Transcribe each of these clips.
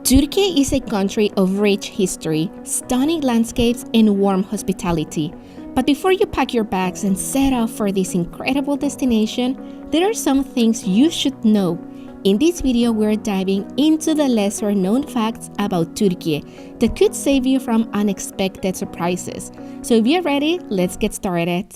Turkey is a country of rich history, stunning landscapes, and warm hospitality. But before you pack your bags and set off for this incredible destination, there are some things you should know. In this video, we're diving into the lesser known facts about Turkey that could save you from unexpected surprises. So if you're ready, let's get started.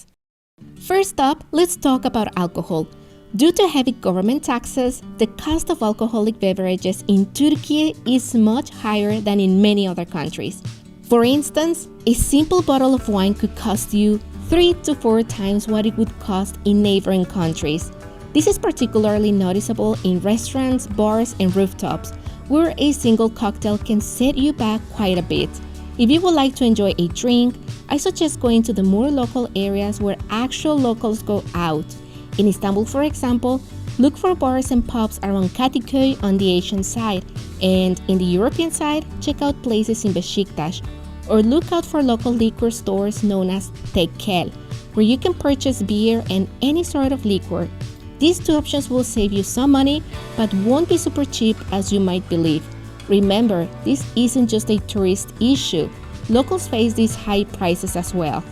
First up, let's talk about alcohol. Due to heavy government taxes, the cost of alcoholic beverages in Turkey is much higher than in many other countries. For instance, a simple bottle of wine could cost you 3 to 4 times what it would cost in neighboring countries. This is particularly noticeable in restaurants, bars, and rooftops, where a single cocktail can set you back quite a bit. If you would like to enjoy a drink, I suggest going to the more local areas where actual locals go out. In Istanbul, for example, look for bars and pubs around Kadıköy on the Asian side, and in the European side, check out places in Beşiktaş, or look out for local liquor stores known as tekel, where you can purchase beer and any sort of liquor. These two options will save you some money, but won't be super cheap as you might believe. Remember, this isn't just a tourist issue. Locals face these high prices as well.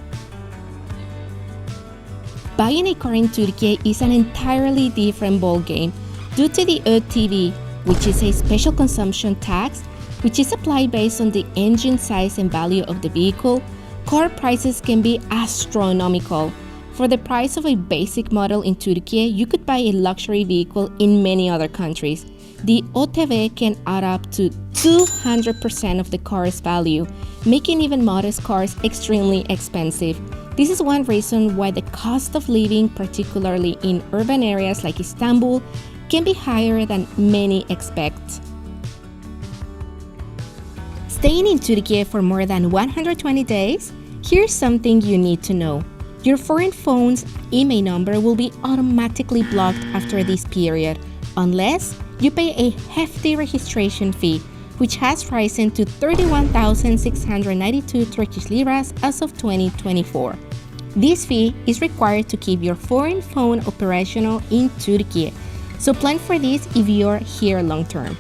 Buying a car in Turkey is an entirely different ballgame due to the ÖTV, which is a special consumption tax, which is applied based on the engine size and value of the vehicle. Car prices can be astronomical. For the price of a basic model in Turkey, you could buy a luxury vehicle in many other countries. The ÖTV can add up to 200% of the car's value, making even modest cars extremely expensive. This is one reason why the cost of living, particularly in urban areas like Istanbul, can be higher than many expect. Staying in Turkey for more than 120 days? Here's something you need to know. Your foreign phone's IMEI number will be automatically blocked after this period, unless you pay a hefty registration fee, which has risen to 31,692 Turkish liras as of 2024. This fee is required to keep your foreign phone operational in Turkey, so plan for this if you're here long term.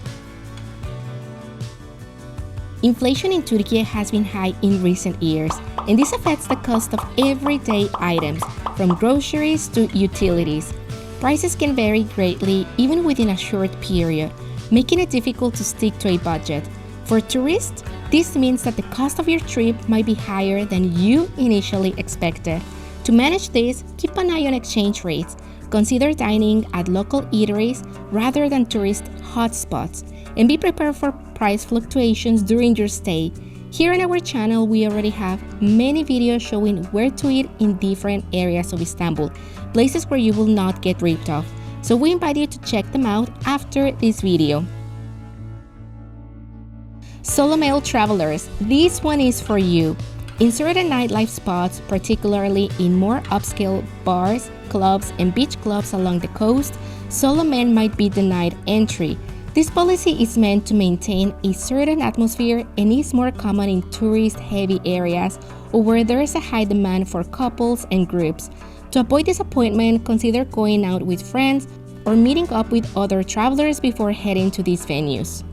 Inflation in Turkey has been high in recent years, and this affects the cost of everyday items, from groceries to utilities. Prices can vary greatly even within a short period, making it difficult to stick to a budget. For tourists, this means that the cost of your trip might be higher than you initially expected. To manage this, keep an eye on exchange rates. Consider dining at local eateries rather than tourist hotspots, and be prepared for price fluctuations during your stay. Here on our channel, we already have many videos showing where to eat in different areas of Istanbul, places where you will not get ripped off. So we invite you to check them out after this video. Solo male travelers, this one is for you. In certain nightlife spots, particularly in more upscale bars, clubs, and beach clubs along the coast, solo men might be denied entry. This policy is meant to maintain a certain atmosphere and is more common in tourist-heavy areas or where there is a high demand for couples and groups. To avoid disappointment, consider going out with friends or meeting up with other travelers before heading to these venues.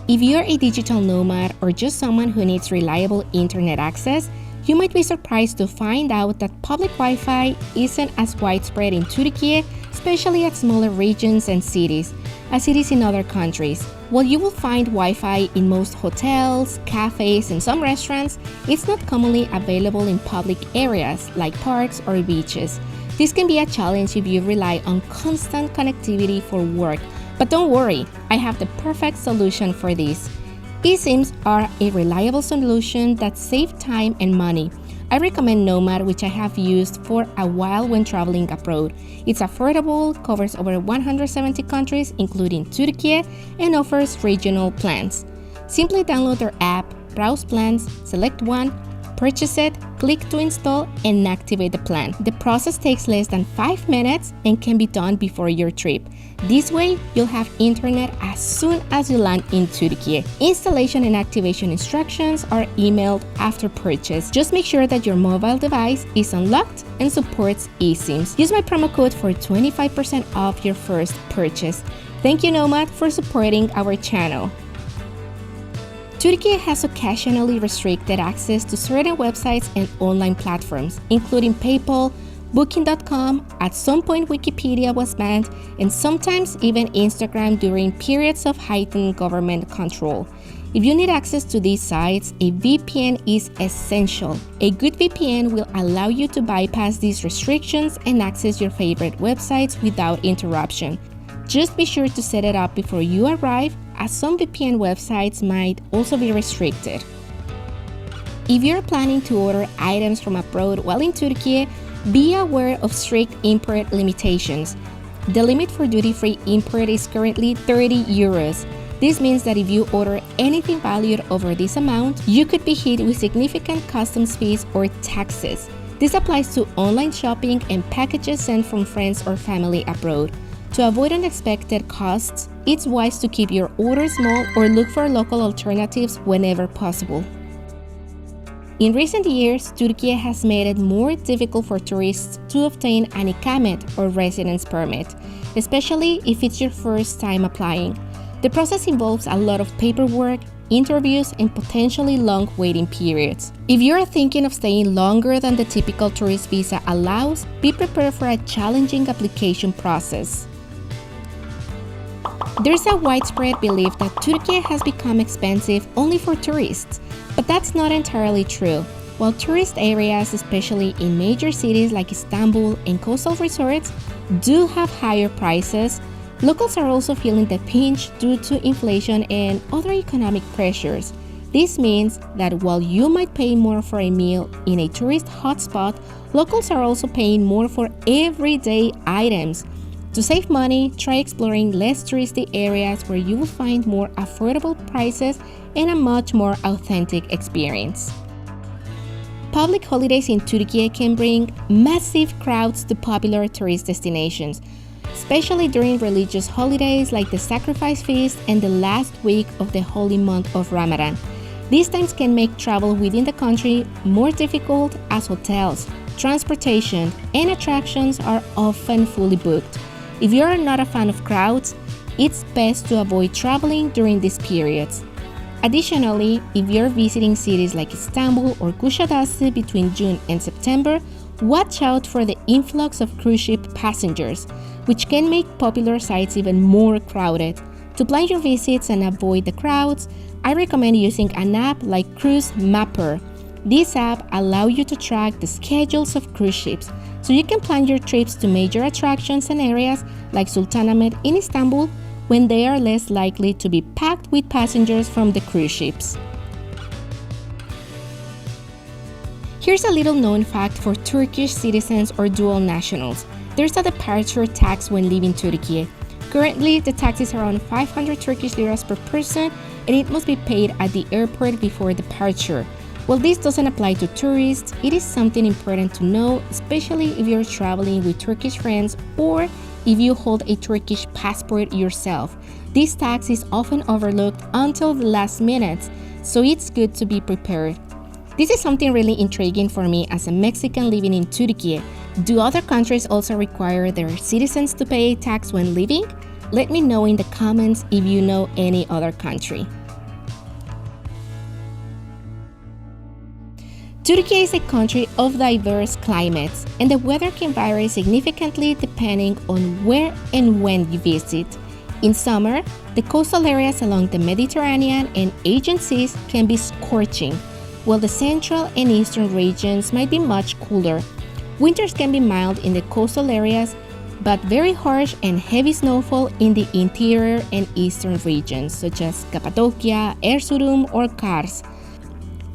If you're a digital nomad or just someone who needs reliable internet access, you might be surprised to find out that public Wi-Fi isn't as widespread in Turkey, especially at smaller regions and cities, as it is in other countries. While you will find Wi-Fi in most hotels, cafes, and some restaurants, it's not commonly available in public areas like parks or beaches. This can be a challenge if you rely on constant connectivity for work, but don't worry, I have the perfect solution for this. eSIMs are a reliable solution that save time and money. I recommend Nomad, which I have used for a while when traveling abroad. It's affordable, covers over 170 countries, including Turkey, and offers regional plans. Simply download their app, browse plans, select one, purchase it, click to install, and activate the plan. The process takes less than 5 minutes and can be done before your trip. This way, you'll have internet as soon as you land in Turkey. Installation and activation instructions are emailed after purchase. Just make sure that your mobile device is unlocked and supports eSIMs. Use my promo code for 25% off your first purchase. Thank you, Nomad, for supporting our channel. Turkey has occasionally restricted access to certain websites and online platforms, including PayPal, Booking.com, at some point Wikipedia was banned, and sometimes even Instagram during periods of heightened government control. If you need access to these sites, a VPN is essential. A good VPN will allow you to bypass these restrictions and access your favorite websites without interruption. Just be sure to set it up before you arrive, as some VPN websites might also be restricted. If you're planning to order items from abroad while in Turkey, be aware of strict import limitations. The limit for duty-free import is currently 30 euros. This means that if you order anything valued over this amount, you could be hit with significant customs fees or taxes. This applies to online shopping and packages sent from friends or family abroad. To avoid unexpected costs, it's wise to keep your order small or look for local alternatives whenever possible. In recent years, Turkey has made it more difficult for tourists to obtain an ikamet or residence permit, especially if it's your first time applying. The process involves a lot of paperwork, interviews, and potentially long waiting periods. If you're thinking of staying longer than the typical tourist visa allows, be prepared for a challenging application process. There's a widespread belief that Turkey has become expensive only for tourists, but that's not entirely true. While tourist areas, especially in major cities like Istanbul and coastal resorts, do have higher prices, locals are also feeling the pinch due to inflation and other economic pressures. This means that while you might pay more for a meal in a tourist hotspot, locals are also paying more for everyday items. To save money, try exploring less touristy areas where you will find more affordable prices and a much more authentic experience. Public holidays in Turkey can bring massive crowds to popular tourist destinations, especially during religious holidays like the Sacrifice Feast and the last week of the holy month of Ramadan. These times can make travel within the country more difficult as hotels, transportation, and attractions are often fully booked. If you're not a fan of crowds, it's best to avoid traveling during these periods. Additionally, if you're visiting cities like Istanbul or Kuşadası between June and September, watch out for the influx of cruise ship passengers, which can make popular sites even more crowded. To plan your visits and avoid the crowds, I recommend using an app like Cruise Mapper. This app allows you to track the schedules of cruise ships, so you can plan your trips to major attractions and areas like Sultanahmet in Istanbul when they are less likely to be packed with passengers from the cruise ships. Here's a little known fact for Turkish citizens or dual nationals. There's a departure tax when leaving Turkey. Currently, the tax is around 500 Turkish liras per person, and it must be paid at the airport before departure. While this doesn't apply to tourists, it is something important to know, especially if you're traveling with Turkish friends or if you hold a Turkish passport yourself. This tax is often overlooked until the last minute, so it's good to be prepared. This is something really intriguing for me as a Mexican living in Turkey. Do other countries also require their citizens to pay tax when leaving? Let me know in the comments if you know any other country. Turkey is a country of diverse climates, and the weather can vary significantly depending on where and when you visit. In summer, the coastal areas along the Mediterranean and Aegean seas can be scorching, while the central and eastern regions might be much cooler. Winters can be mild in the coastal areas, but very harsh and heavy snowfall in the interior and eastern regions, such as Cappadocia, Erzurum, or Kars.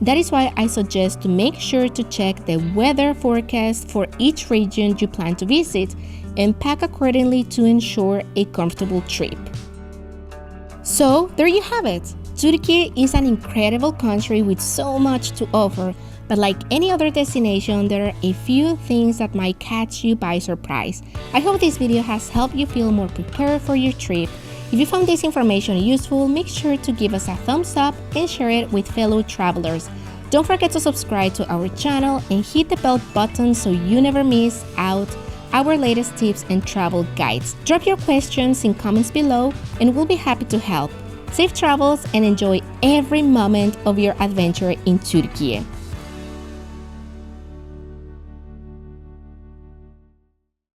That is why I suggest to make sure to check the weather forecast for each region you plan to visit and pack accordingly to ensure a comfortable trip. So, there you have it. Turkey is an incredible country with so much to offer, but like any other destination, there are a few things that might catch you by surprise. I hope this video has helped you feel more prepared for your trip. If you found this information useful, make sure to give us a thumbs up and share it with fellow travelers. Don't forget to subscribe to our channel and hit the bell button so you never miss out our latest tips and travel guides. Drop your questions in comments below and we'll be happy to help. Safe travels and enjoy every moment of your adventure in Turkey.